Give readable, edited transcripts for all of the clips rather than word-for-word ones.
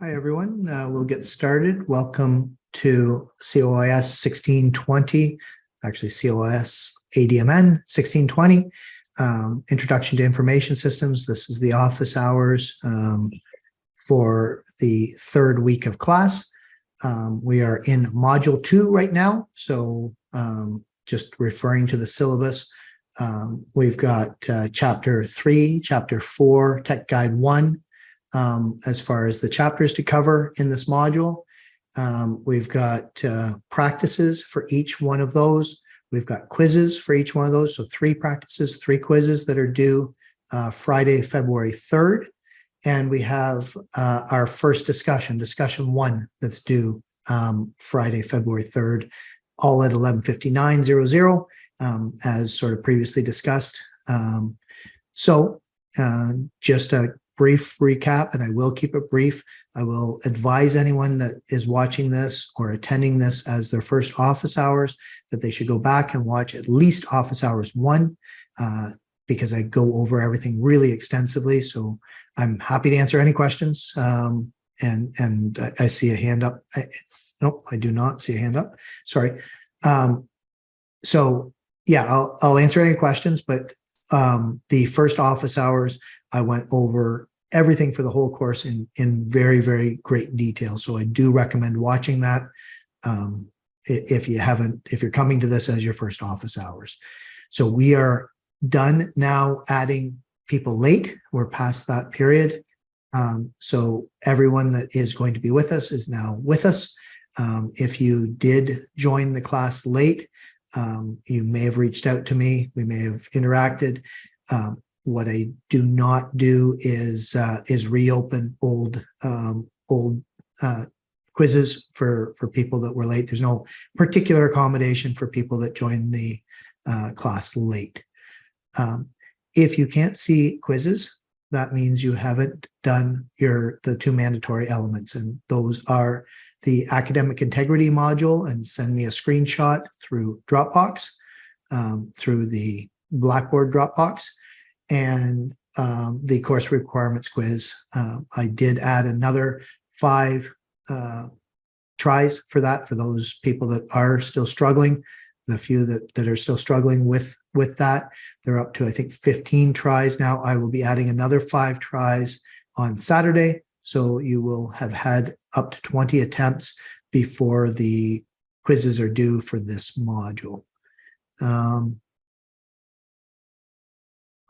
Hi, everyone. We'll get started. Welcome to COIS 1620, actually COIS ADMN 1620, Introduction to Information Systems. This is the office hours for the third week of class. We are in Module 2 right now, so just referring to the syllabus. We've got Chapter 3, Chapter 4, Tech Guide 1, as far as the chapters to cover in this module. We've got practices for each one of those. We've got quizzes for each one of those. So 3 practices, 3 quizzes that are due Friday, February 3rd. And we have our first discussion 1, that's due Friday, February 3rd, all at 11:59:00, as sort of previously discussed. Just a brief recap, and I will keep it brief. I will advise anyone that is watching this or attending this as their first office hours that they should go back and watch at least office hours 1, because I go over everything really extensively. So I'm happy to answer any questions. And I see a hand up. No, I do not see a hand up. Sorry. So yeah, I'll answer any questions, but the first office hours, I went over everything for the whole course in very, very great detail. So I do recommend watching that if you're coming to this as your first office hours. So we are done now adding people late. We're past that period. So everyone that is going to be with us is now with us. If you did join the class late, you may have reached out to me. We may have interacted. What I do not do is reopen old quizzes for people that were late. There's no particular accommodation for people that joined the class late. If you can't see quizzes, that means you haven't done the 2 mandatory elements, and those are the academic integrity module, and send me a screenshot through Dropbox, through the Blackboard Dropbox, and the course requirements quiz. I did add another 5 tries for that, for those people that are still struggling. The few that are still struggling with that, they're up to, I think, 15 tries now. I will be adding another 5 tries on Saturday. So you will have had up to 20 attempts before the quizzes are due for this module.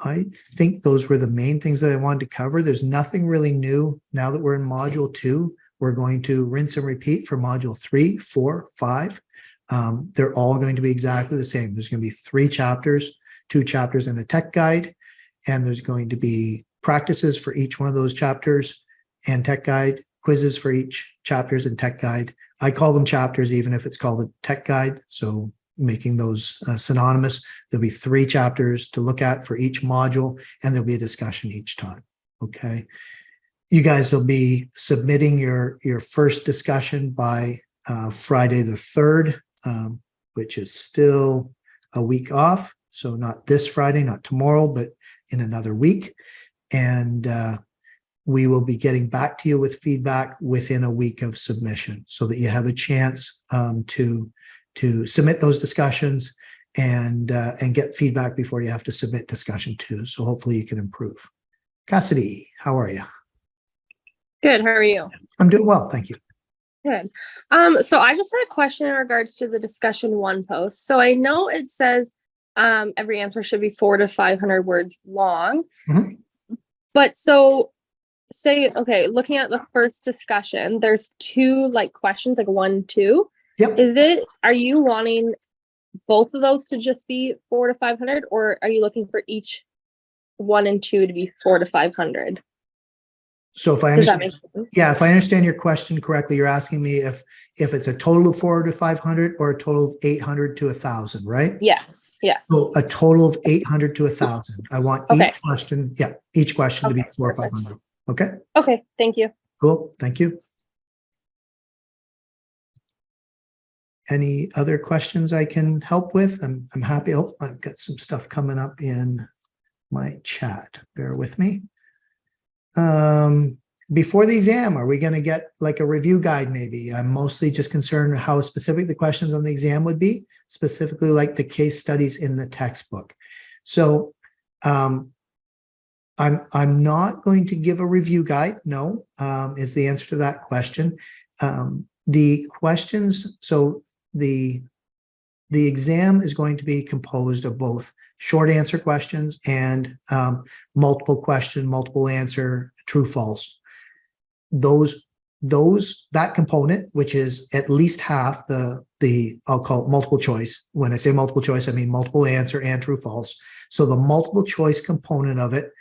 I think those were the main things that I wanted to cover. There's nothing really new now that we're in Module 2. We're going to rinse and repeat for Module 3, 4, 5. They're all going to be exactly the same. There's going to be 3 chapters, 2 chapters and a tech guide, and there's going to be practices for each one of those chapters and tech guide, quizzes for each chapters and tech guide. I call them chapters, even if it's called a tech guide. So making those synonymous. There'll be 3 chapters to look at for each module, and there'll be a discussion each time. Okay. You guys will be submitting your first discussion by Friday the 3rd, which is still a week off. So not this Friday, not tomorrow, but in another week. And we will be getting back to you with feedback within a week of submission, so that you have a chance to submit those discussions and get feedback before you have to submit discussion 2. So hopefully you can improve. Cassidy, how are you? Good. How are you? I'm doing well, thank you. Good. So I just had a question in regards to the discussion 1 post. So I know it says every answer should be 400 to 500 words long. Mm-hmm. But so say, okay, looking at the first discussion, there's 2 questions, 1, 2. Yep. Are you wanting both of those to just be 400 to 500, or are you looking for each 1 and 2 to be 400 to 500? So if I understand, if I understand your question correctly, you're asking me if it's a total of 400 to 500 or a total of 800 to 1,000, right? Yes. Yes. So a total of 800 to 1,000. I want each question, each question to be 400 or 500. Okay. Okay. Thank you. Cool. Thank you. Any other questions I can help with? I'm happy. Oh, I've got some stuff coming up in my chat. Bear with me. before the exam, are we going to get like a review guide maybe? I'm mostly just concerned how specific the questions on the exam would be, specifically like the case studies in the textbook. So I'm not going to give a review guide, no, is the answer to that question. The questions, so the exam is going to be composed of both short answer questions and multiple question, multiple answer, true, false. That component, which is at least half the I'll call it multiple choice. When I say multiple choice, I mean multiple answer and true, false. So the multiple choice component of it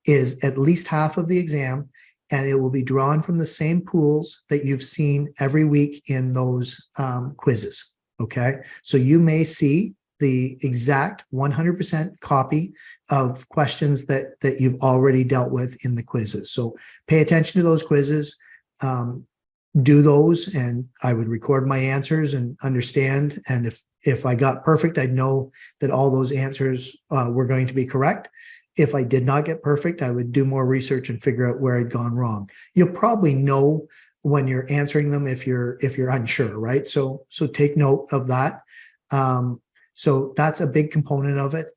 is at least half of the exam, and it will be drawn from the same pools that you've seen every week in those quizzes. Okay, so you may see the exact 100% copy of questions that you've already dealt with in the quizzes. So pay attention to those quizzes, do those, and I would record my answers and understand. And if I got perfect, I'd know that all those answers were going to be correct. If I did not get perfect, I would do more research and figure out where I'd gone wrong. You'll probably know when you're answering them if you're unsure, right? So take note of that. So that's a big component of it.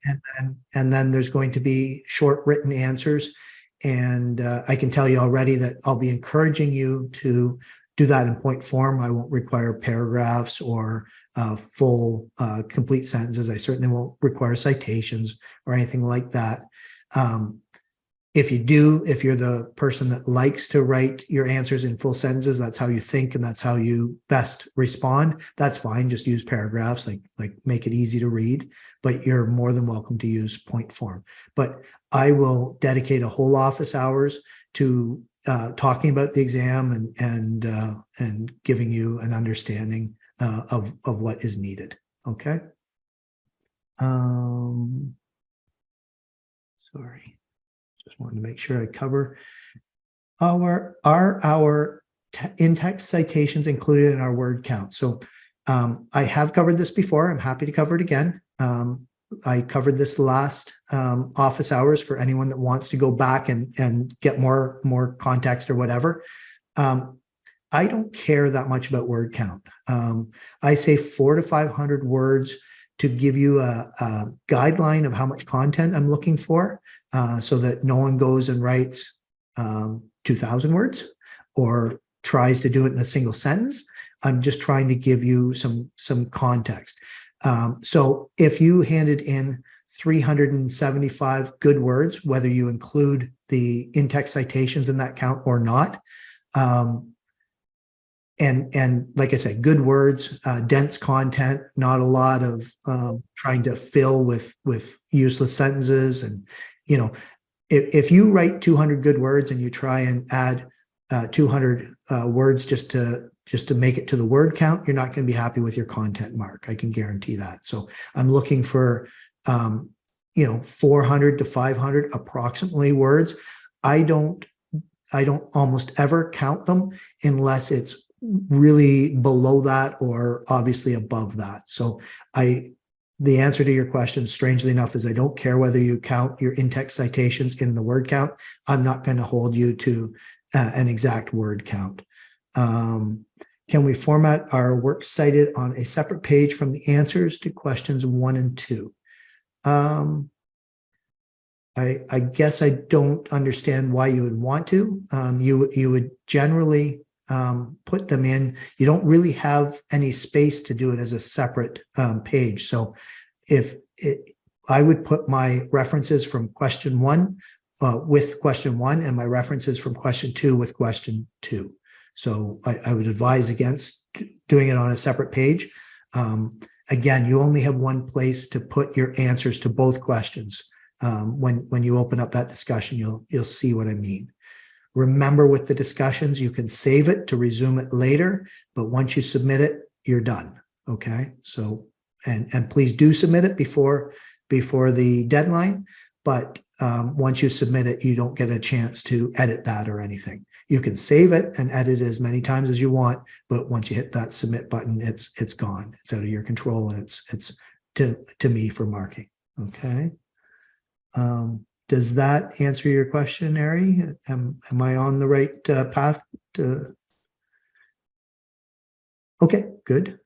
And then there's going to be short written answers. And I can tell you already that I'll be encouraging you to do that in point form. I won't require paragraphs or full complete sentences. I certainly won't require citations or anything like that. If you do, if you're the person that likes to write your answers in full sentences, that's how you think and that's how you best respond, that's fine. Just use paragraphs, like make it easy to read, but you're more than welcome to use point form. But I will dedicate a whole office hours to talking about the exam and giving you an understanding of what is needed. Okay. Sorry. Just wanted to make sure I cover our in-text citations included in our word count. So I have covered this before. I'm happy to cover it again. I covered this last office hours for anyone that wants to go back and get more context or whatever. I don't care that much about word count. I say 400 to 500 words to give you a guideline of how much content I'm looking for, so that no one goes and writes 2,000 words or tries to do it in a single sentence. I'm just trying to give you some context. So if you handed in 375 good words, whether you include the in-text citations in that count or not, and like I said, good words, dense content, not a lot of trying to fill with useless sentences. And, if you write 200 good words and you try and add 200 words just to make it to the word count, you're not going to be happy with your content mark. I can guarantee that. So I'm looking for, 400 to 500 approximately words. I don't almost ever count them unless it's really below that or obviously above that. So the answer to your question, strangely enough, is I don't care whether you count your in-text citations in the word count. I'm not going to hold you to an exact word count. Can we format our works cited on a separate page from the answers to questions 1 and 2? I guess I don't understand why you would want to. You would generally put them in. You don't really have any space to do it as a separate page. So I would put my references from question 1 with question 1 and my references from question 2 with question 2. So I would advise against doing it on a separate page. Again, you only have one place to put your answers to both questions. When you open up that discussion, you'll see what I mean. Remember, with the discussions, you can save it to resume it later, but once you submit it, you're done. Okay. So, and please do submit it before the deadline, but once you submit it, you don't get a chance to edit that or anything. You can save it and edit it as many times as you want, but once you hit that submit button, it's gone. It's out of your control, and it's to me for marking. Okay. Does that answer your question, Ari? Am I on the right path? Okay, good.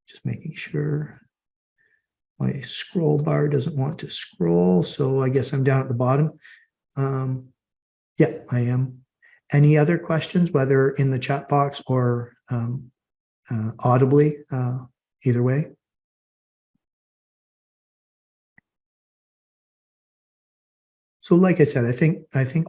Just making sure my scroll bar doesn't want to scroll, so I guess I'm down at the bottom. Yeah, I am. Any other questions, whether in the chat box or audibly, either way? So like I said, I think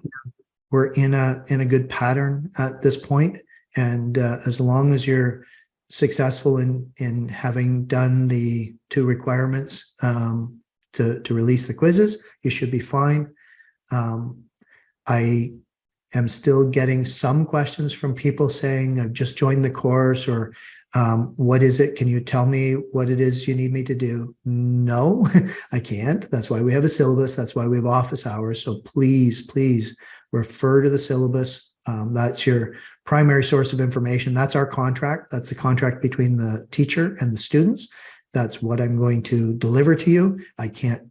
we're in a good pattern at this point, and as long as you're successful in having done the 2 requirements to release the quizzes, you should be fine. I am still getting some questions from people saying, I've just joined the course, or what is it? Can you tell me what it is you need me to do? No, I can't. That's why we have a syllabus. That's why we have office hours. So please refer to the syllabus. That's your primary source of information. That's our contract. That's the contract between the teacher and the students. That's what I'm going to deliver to you. I can't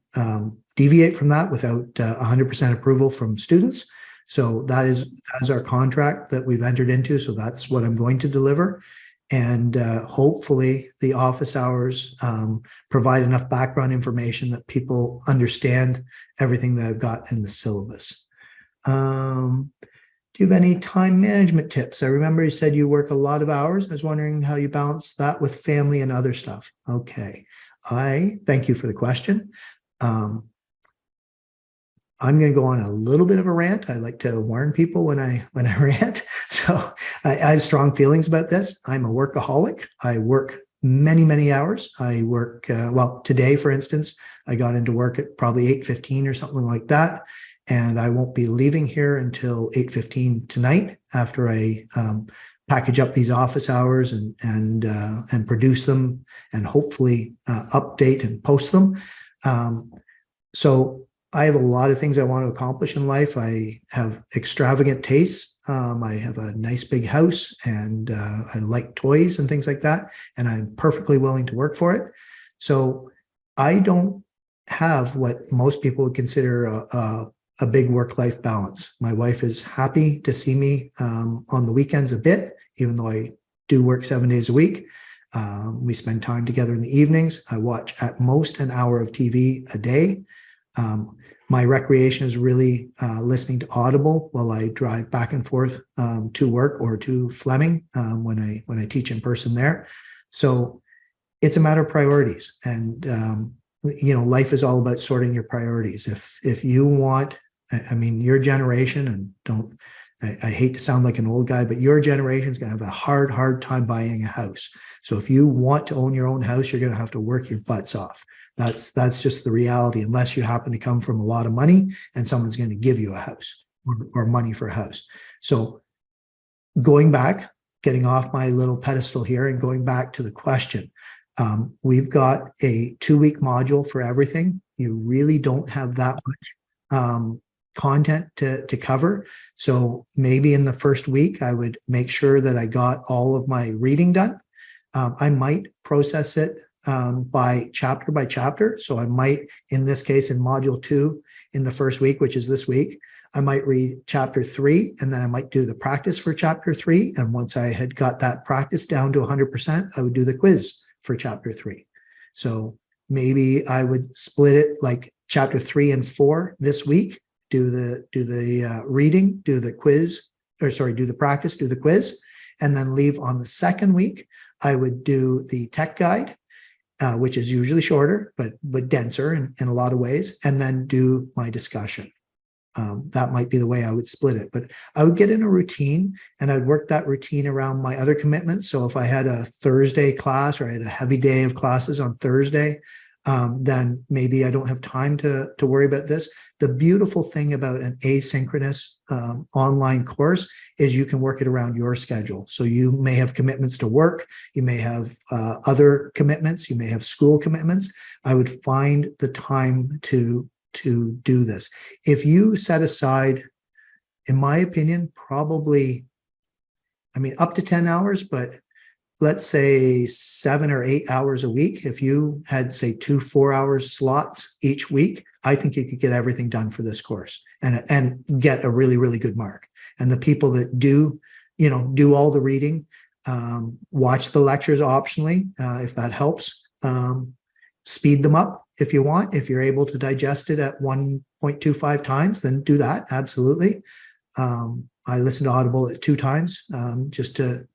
deviate from that without 100% approval from students. So that is our contract that we've entered into. So that's what I'm going to deliver. And hopefully the office hours provide enough background information that people understand everything that I've got in the syllabus. Do you have any time management tips? I remember you said you work a lot of hours. I was wondering how you balance that with family and other stuff. Okay, I thank you for the question. I'm going to go on a little bit of a rant. I like to warn people when I rant. So I have strong feelings about this. I'm a workaholic. I work many hours. I work, well, today, for instance, I got into work at probably 8:15 or something like that. And I won't be leaving here until 8:15 tonight after I package up these office hours and produce them and hopefully update and post them. So I have a lot of things I want to accomplish in life. I have extravagant tastes. I have a nice big house, and I like toys and things like that. And I'm perfectly willing to work for it. So I don't have what most people would consider a big work-life balance. My wife is happy to see me on the weekends a bit, even though I do work 7 days a week. We spend time together in the evenings. I watch at most an hour of TV a day. My recreation is really listening to Audible while I drive back and forth to work or to Fleming when I teach in person there. So it's a matter of priorities, and life is all about sorting your priorities. If you want, I mean, your generation, and I hate to sound like an old guy, but your generation is going to have a hard time buying a house. So if you want to own your own house, you're going to have to work your butts off. That's just the reality, unless you happen to come from a lot of money and someone's going to give you a house or money for a house. So going back, getting off my little pedestal here and going back to the question, we've got a 2-week module for everything. You really don't have that much content to cover. So maybe in the first week, I would make sure that I got all of my reading done. I might process it by chapter. So I might, in this case, in module 2, in the first week, which is this week, I might read chapter 3, and then I might do the practice for chapter 3. And once I had got that practice down to 100%, I would do the quiz for chapter 3. So maybe I would split it like chapter 3 and 4 this week, do the reading, do the practice, do the quiz, and then leave on the second week. I would do the tech guide, which is usually shorter, but denser in a lot of ways, and then do my discussion. That might be the way I would split it, but I would get in a routine, and I'd work that routine around my other commitments. So if I had a Thursday class, or I had a heavy day of classes on Thursday, then maybe I don't have time to worry about this. The beautiful thing about an asynchronous online course is you can work it around your schedule. So you may have commitments to work, you may have other commitments, you may have school commitments. I would find the time to do this. If you set aside, in my opinion, probably, I mean, up to 10 hours, but let's say 7 or 8 hours a week, if you had, say, 2 4-hour slots each week, I think you could get everything done for this course and get a really, really good mark. And the people that do, do all the reading, watch the lectures optionally, if that helps. Speed them up if you want. If you're able to digest it at 1.25 times, then do that. Absolutely. I listen to Audible at 2 times, just to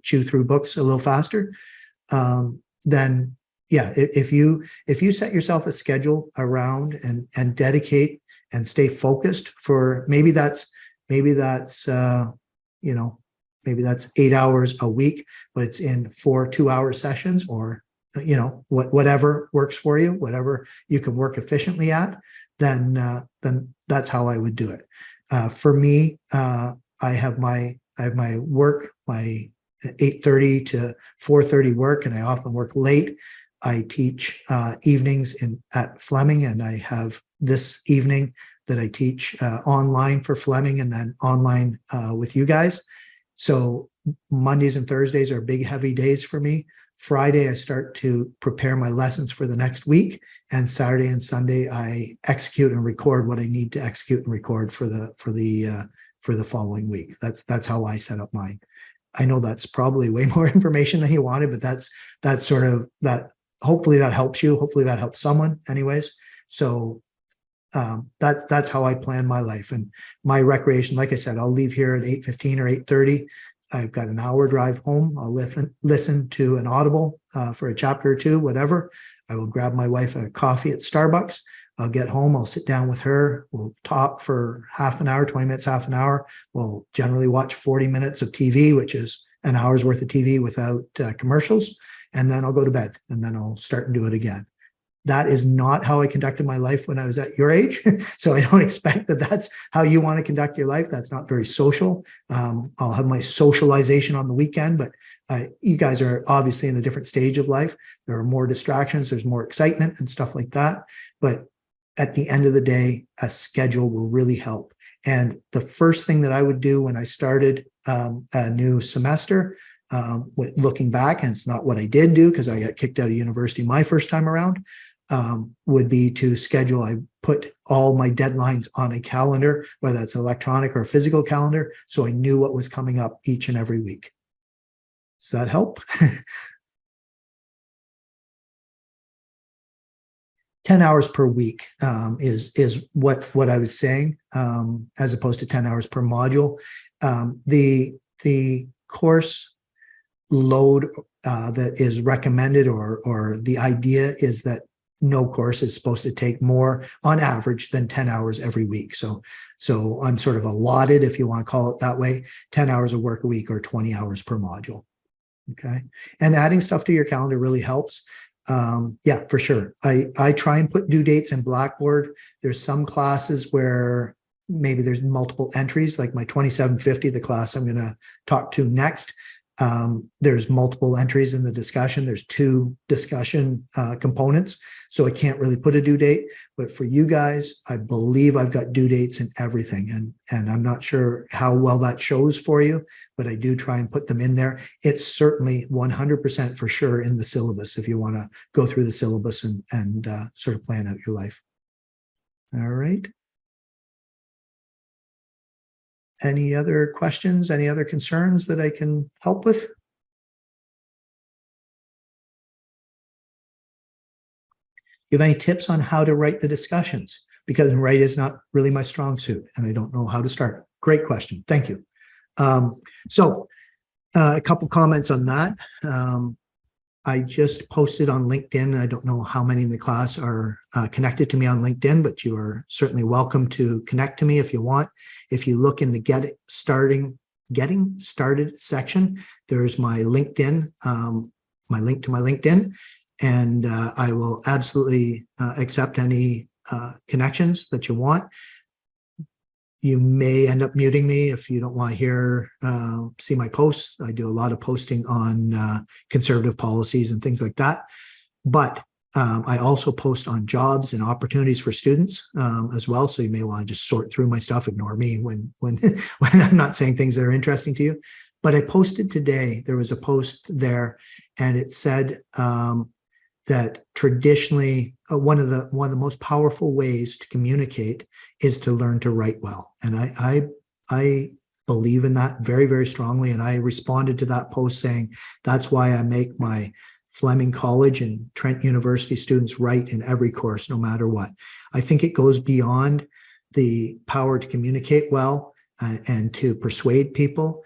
chew through books a little faster. Then, yeah, if you set yourself a schedule around and dedicate and stay focused for maybe that's 8 hours a week, but it's in 4 2-hour sessions, or whatever works for you, whatever you can work efficiently at, then that's how I would do it. For me, I have my work, my 8:30 to 4:30 work, and I often work late. I teach evenings at Fleming, and I have this evening that I teach online for Fleming, and then online with you guys. So Mondays and Thursdays are big, heavy days for me. Friday, I start to prepare my lessons for the next week, and Saturday and Sunday, I execute and record what I need to execute and record for the following week. That's how I set up mine. I know that's probably way more information than you wanted, but that's sort of that. Hopefully that helps you. Hopefully that helps someone, anyways. So that's how I plan my life and my recreation. Like I said, I'll leave here at 8:15 or 8:30. I've got an hour drive home. I'll listen to an Audible for a chapter or two, whatever. I will grab my wife a coffee at Starbucks. I'll get home. I'll sit down with her. We'll talk for half an hour, 20 minutes, half an hour. We'll generally watch 40 minutes of TV, which is an hour's worth of TV without commercials. And then I'll go to bed, and then I'll start and do it again. That is not how I conducted my life when I was at your age. So I don't expect that that's how you want to conduct your life. That's not very social. I'll have my socialization on the weekend, but you guys are obviously in a different stage of life. There are more distractions. There's more excitement and stuff like that. But at the end of the day, a schedule will really help. And the first thing that I would do when I started a new semester, looking back, and it's not what I did do because I got kicked out of university my first time around, would be to schedule. I put all my deadlines on a calendar, whether it's electronic or a physical calendar, so I knew what was coming up each and every week. Does that help? 10 hours per week is what I was saying, as opposed to 10 hours per module. The course load that is recommended, or the idea is that no course is supposed to take more on average than 10 hours every week. So I'm sort of allotted, if you want to call it that way, 10 hours of work a week, or 20 hours per module. Okay. And adding stuff to your calendar really helps. Yeah, for sure. I try and put due dates in Blackboard. There's some classes where maybe there's multiple entries, like my 2750, the class I'm going to talk to next. There's multiple entries in the discussion. There's 2 discussion components, so I can't really put a due date. But for you guys, I believe I've got due dates and everything, and I'm not sure how well that shows for you, but I do try and put them in there. It's certainly 100% for sure in the syllabus if you want to go through the syllabus and sort of plan out your life. All right. Any other questions? Any other concerns that I can help with? You have any tips on how to write the discussions? Because write is not really my strong suit, and I don't know how to start. Great question. Thank you. So a couple comments on that. I just posted on LinkedIn. I don't know how many in the class are connected to me on LinkedIn, but you are certainly welcome to connect to me if you want. If you look in the getting started section, there's my LinkedIn, my link to my LinkedIn, and I will absolutely accept any connections that you want. You may end up muting me if you don't want to see my posts. I do a lot of posting on conservative policies and things like that. But I also post on jobs and opportunities for students as well. So you may want to just sort through my stuff, ignore me when I'm not saying things that are interesting to you. But I posted today, there was a post there, and it said that traditionally one of the most powerful ways to communicate is to learn to write well. And I believe in that very, very strongly. And I responded to that post saying, that's why I make my Fleming College and Trent University students write in every course, no matter what. I think it goes beyond the power to communicate well and to persuade people.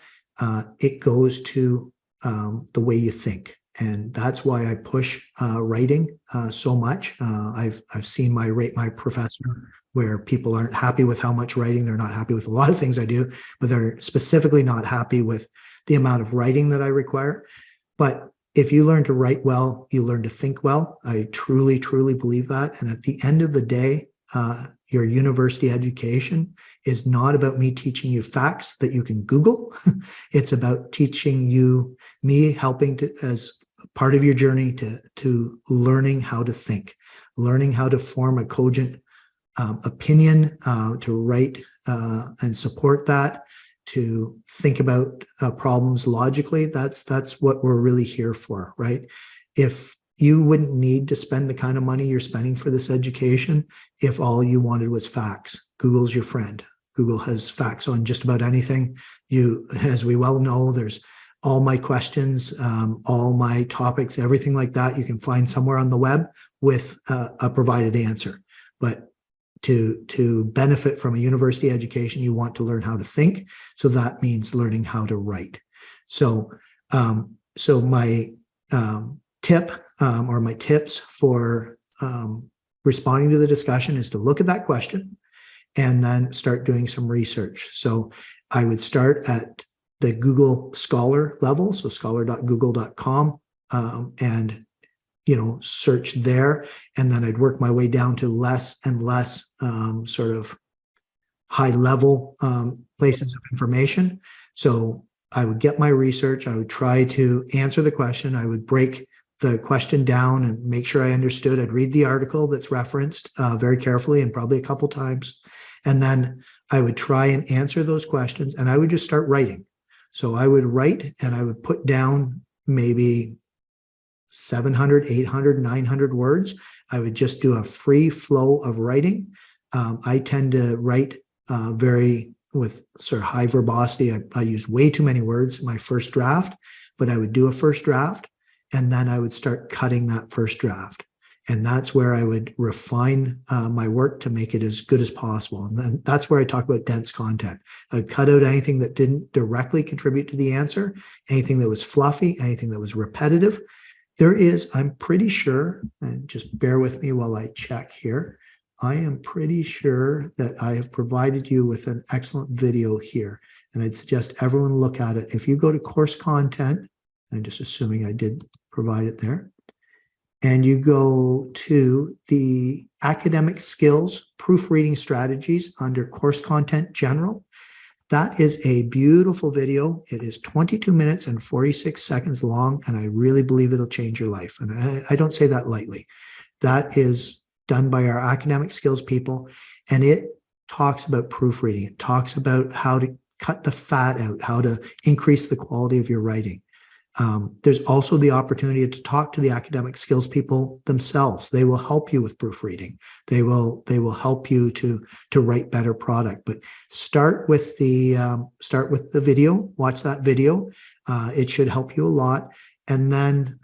It goes to the way you think. And that's why I push writing so much. I've seen my rate my professor where people aren't happy with how much writing. They're not happy with a lot of things I do, but they're specifically not happy with the amount of writing that I require. But if you learn to write well, you learn to think well. I truly, truly believe that. And at the end of the day, your university education is not about me teaching you facts that you can Google. It's about teaching you, me helping to, as part of your journey to learning how to think, learning how to form a cogent opinion, to write and support that, to think about problems logically. That's what we're really here for, right? If you wouldn't need to spend the kind of money you're spending for this education if all you wanted was facts. Google's your friend. Google has facts on just about anything. As we well know, there's all my questions, all my topics, everything like that, you can find somewhere on the web with a provided answer. But to benefit from a university education, you want to learn how to think. So that means learning how to write. So my tip or my tips for responding to the discussion is to look at that question and then start doing some research. So I would start at the Google Scholar level, so scholar.google.com, and search there, and then I'd work my way down to less and less sort of high level places of information. So I would get my research, I would try to answer the question, I would break the question down and make sure I understood. I'd read the article that's referenced very carefully and probably a couple times, and then I would try and answer those questions, and I would just start writing. So I would write and I would put down maybe 700, 800, 900 words. I would just do a free flow of writing. I tend to write with sort of high verbosity. I use way too many words in my first draft, but I would do a first draft and then I would start cutting that first draft. And that's where I would refine my work to make it as good as possible. And then that's where I talk about dense content. I'd cut out anything that didn't directly contribute to the answer, anything that was fluffy, anything that was repetitive. I'm pretty sure, and just bear with me while I check here, I am pretty sure that I have provided you with an excellent video here. And I'd suggest everyone look at it. If you go to course content, I'm just assuming I did provide it there, and you go to the academic skills proofreading strategies under course content general, that is a beautiful video. It is 22 minutes and 46 seconds long, and I really believe it'll change your life. And I don't say that lightly. That is done by our academic skills people, and it talks about proofreading. It talks about how to cut the fat out, how to increase the quality of your writing. There's also the opportunity to talk to the academic skills people themselves. They will help you with proofreading. They will help you to write better product. But start with the video. Watch that video. It should help you a lot. And then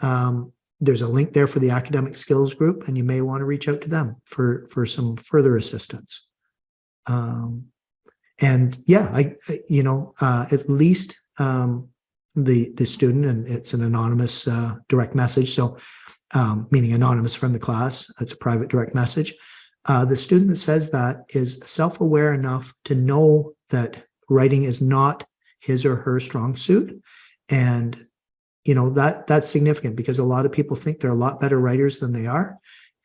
there's a link there for the academic skills group, and you may want to reach out to them for some further assistance. And yeah, at least. The student, and it's an anonymous direct message, so meaning anonymous from the class, it's a private direct message. The student that says that is self-aware enough to know that writing is not his or her strong suit, and that's significant because a lot of people think they're a lot better writers than they are,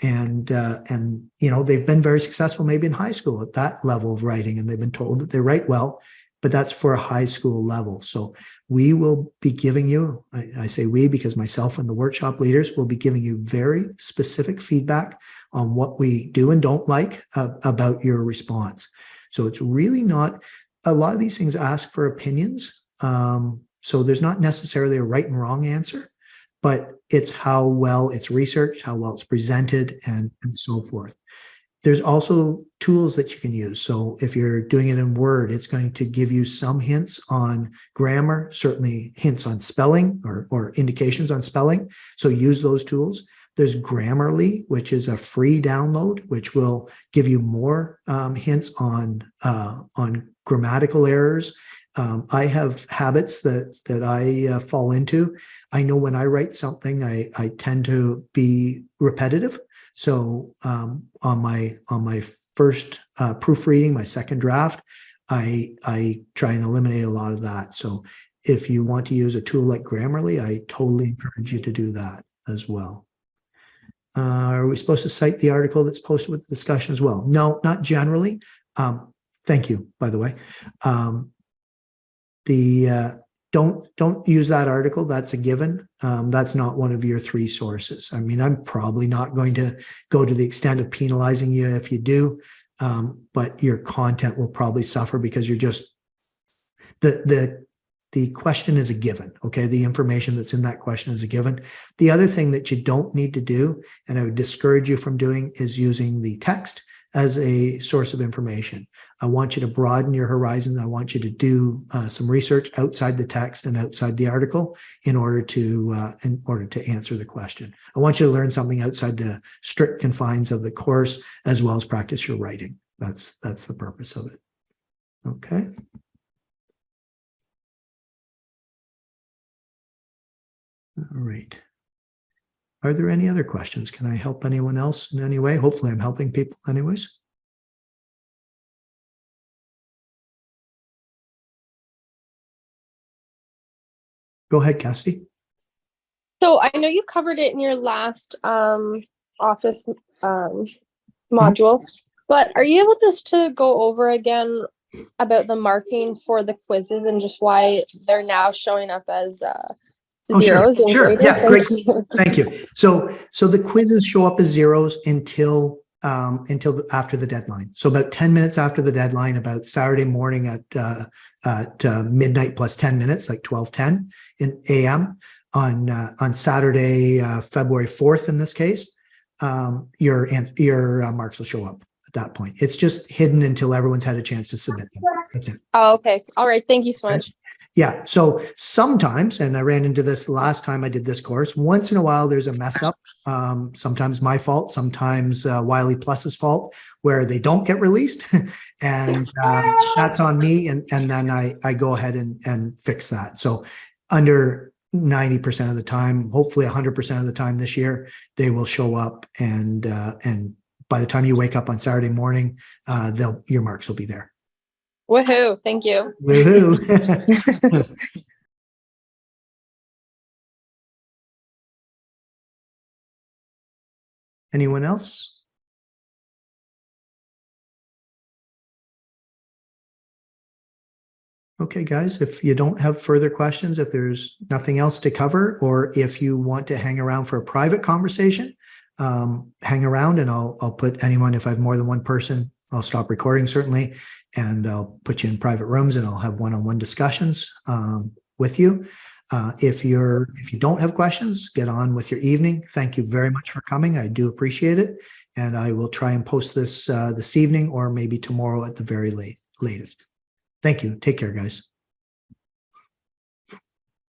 and they've been very successful maybe in high school at that level of writing, and they've been told that they write well, but that's for a high school level. So we will be giving you, I say we because myself and the workshop leaders will be giving you very specific feedback on what we do and don't like about your response. So it's really not, a lot of these things ask for opinions. So there's not necessarily a right and wrong answer, but it's how well it's researched, how well it's presented, and so forth. There's also tools that you can use. So if you're doing it in Word, it's going to give you some hints on grammar, certainly hints on spelling or indications on spelling. So use those tools. There's Grammarly, which is a free download, which will give you more hints on grammatical errors. I have habits that I fall into. I know when I write something, I tend to be repetitive. So on my first proofreading, my second draft, I try and eliminate a lot of that. So if you want to use a tool like Grammarly, I totally encourage you to do that as well. Are we supposed to cite the article that's posted with the discussion as well? No, not generally. Thank you, by the way. Don't use that article. That's a given. That's not one of your 3 sources. I mean, I'm probably not going to go to the extent of penalizing you if you do, but your content will probably suffer because you're just the question is a given. Okay, the information that's in that question is a given. The other thing that you don't need to do, and I would discourage you from doing, is using the text as a source of information. I want you to broaden your horizons. I want you to do some research outside the text and outside the article in order to answer the question. I want you to learn something outside the strict confines of the course, as well as practice your writing. That's the purpose of it. Okay. All right. Are there any other questions? Can I help anyone else in any way? Hopefully I'm helping people anyways. Go ahead, Cassidy. So I know you covered it in your last office module, but are you able just to go over again about the marking for the quizzes and just why they're now showing up as zeros? Sure. Yeah, great. Thank you. So the quizzes show up as zeros until after the deadline. So about 10 minutes after the deadline, about Saturday morning at midnight plus 10 minutes, like 12:10 in a.m. on Saturday, February 4th in this case, your marks will show up at that point. It's just hidden until everyone's had a chance to submit them. That's it. Oh, okay. All right. Thank you so much. Okay. Yeah. So sometimes, and I ran into this the last time I did this course, once in a while there's a mess up. Sometimes my fault, sometimes Wiley Plus's fault, where they don't get released. And that's on me. And then I go ahead and fix that. So under 90% of the time, hopefully 100% of the time this year, they will show up. And by the time you wake up on Saturday morning, your marks will be there. Woohoo. Thank you. Woohoo. Anyone else? Okay, guys, if you don't have further questions, if there's nothing else to cover, or if you want to hang around for a private conversation, hang around and I'll put anyone, if I have more than one person, I'll stop recording certainly, and I'll put you in private rooms and I'll have one-on-one discussions with you. If you don't have questions, get on with your evening. Thank you very much for coming. I do appreciate it. And I will try and post this this evening or maybe tomorrow at the very latest. Thank you. Take care, guys.